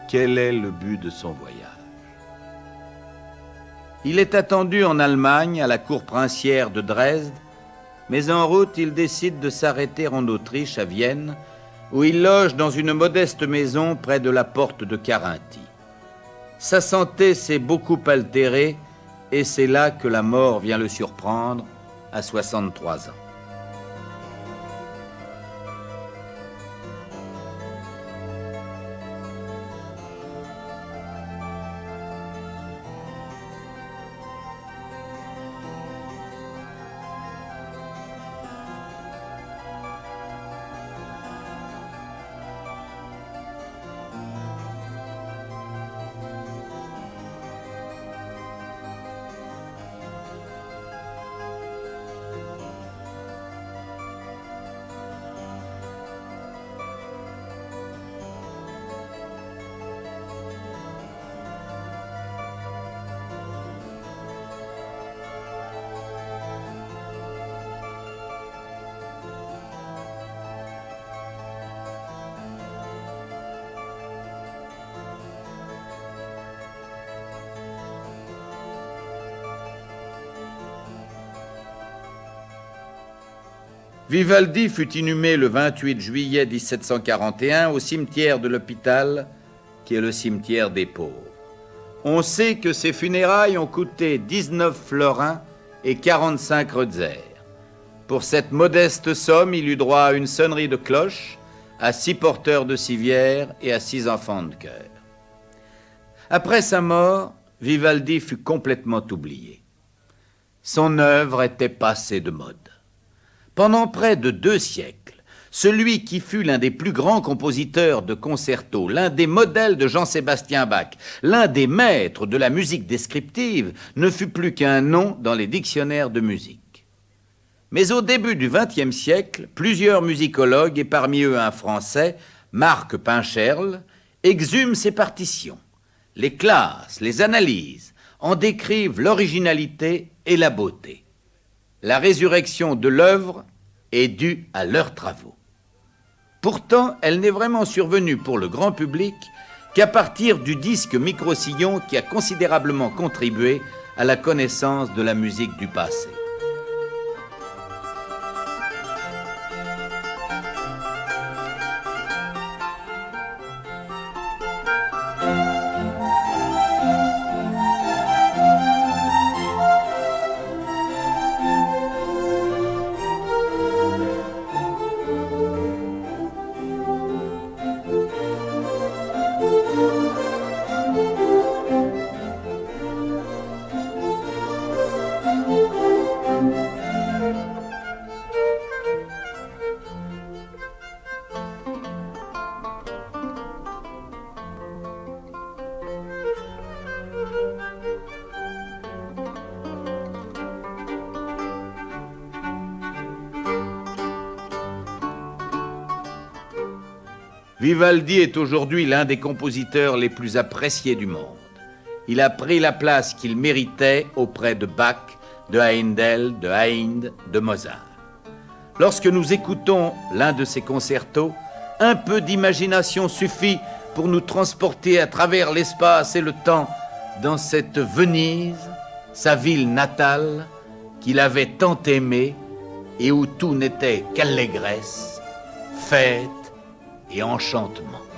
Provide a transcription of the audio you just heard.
quel est le but de son voyage. Il est attendu en Allemagne, à la cour princière de Dresde, mais en route, il décide de s'arrêter en Autriche, à Vienne, où il loge dans une modeste maison près de la porte de Carinthie. Sa santé s'est beaucoup altérée et c'est là que la mort vient le surprendre à 63 ans. Vivaldi fut inhumé le 28 juillet 1741 au cimetière de l'Hôpital, qui est le cimetière des pauvres. On sait que ses funérailles ont coûté 19 florins et 45 kreutzers. Pour cette modeste somme, il eut droit à une sonnerie de cloche, à 6 porteurs de civières et à 6 enfants de chœur. Après sa mort, Vivaldi fut complètement oublié. Son œuvre était passée de mode. Pendant près de 2 siècles, celui qui fut l'un des plus grands compositeurs de concertos, l'un des modèles de Jean-Sébastien Bach, l'un des maîtres de la musique descriptive, ne fut plus qu'un nom dans les dictionnaires de musique. Mais au début du XXe siècle, plusieurs musicologues, et parmi eux un Français, Marc Pincherle, exhument ses partitions, les classent, les analysent, en décrivent l'originalité et la beauté. La résurrection de l'œuvre est due à leurs travaux. Pourtant, elle n'est vraiment survenue pour le grand public qu'à partir du disque micro-sillon qui a considérablement contribué à la connaissance de la musique du passé. Vivaldi est aujourd'hui l'un des compositeurs les plus appréciés du monde. Il a pris la place qu'il méritait auprès de Bach, de Haendel, de Haydn, de Mozart. Lorsque nous écoutons l'un de ses concertos, un peu d'imagination suffit pour nous transporter à travers l'espace et le temps dans cette Venise, sa ville natale, qu'il avait tant aimée et où tout n'était qu'allégresse, fête et enchantement.